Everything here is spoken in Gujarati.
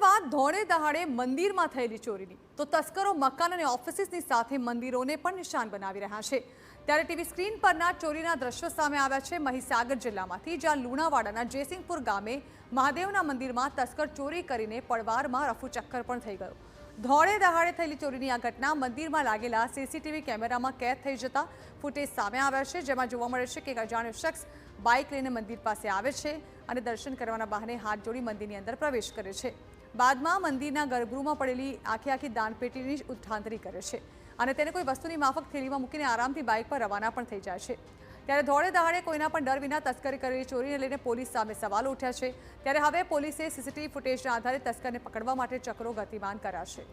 વાત ધોળે દહાડે મંદિરમાં થયેલી ચોરીની તો તસ્કરો મકાન અને ઓફિસની સાથે મંદિરોને પણ નિશાન બનાવી રહ્યા છે। ત્યારે ટીવી સ્ક્રીન પરના ચોરીના દ્રશ્યો સામે આવ્યા છે મહીસાગર જિલ્લામાંથી, જ્યાં લુણાવાડાના જયસિંહપુર ગામે મહાદેવના મંદિરમાં તસ્કર ચોરી કરીને પડવારમાં રફુચક્કર પણ થઈ ગયો। ધોળે દહાડે થયેલી ચોરીની આ ઘટના મંદિરમાં લાગેલા સીસીટીવી કેમેરામાં કેદ થઈ જતા ફૂટેજ સામે આવ્યા છે, જેમાં જોવા મળે છે કે એક અજાણ્યો શખ્સ બાઇક લઈને મંદિર પાસે આવે છે અને દર્શન કરવાના બહાને હાથ જોડી મંદિરની અંદર પ્રવેશ કરે છે। બાદમાં મંદિરના ગર્ભગૃહમાં પડેલી આખી દાનપેટીની જ ઉઠાંતરી કરે છે અને તેને કોઈ વસ્તુની માફક થેલીમાં મૂકીને આરામથી બાઇક પર રવાના પણ થઈ જાય છે। ત્યારે ધોળે દહાડે કોઈના પણ ડર વિના તસ્કરી કરેલી ચોરીને લઈને પોલીસ સામે સવાલો ઉઠ્યા છે। ત્યારે હવે પોલીસે સીસીટીવી ફૂટેજના આધારે તસ્કરને પકડવા માટે ચક્રો ગતિમાન કર્યા છે।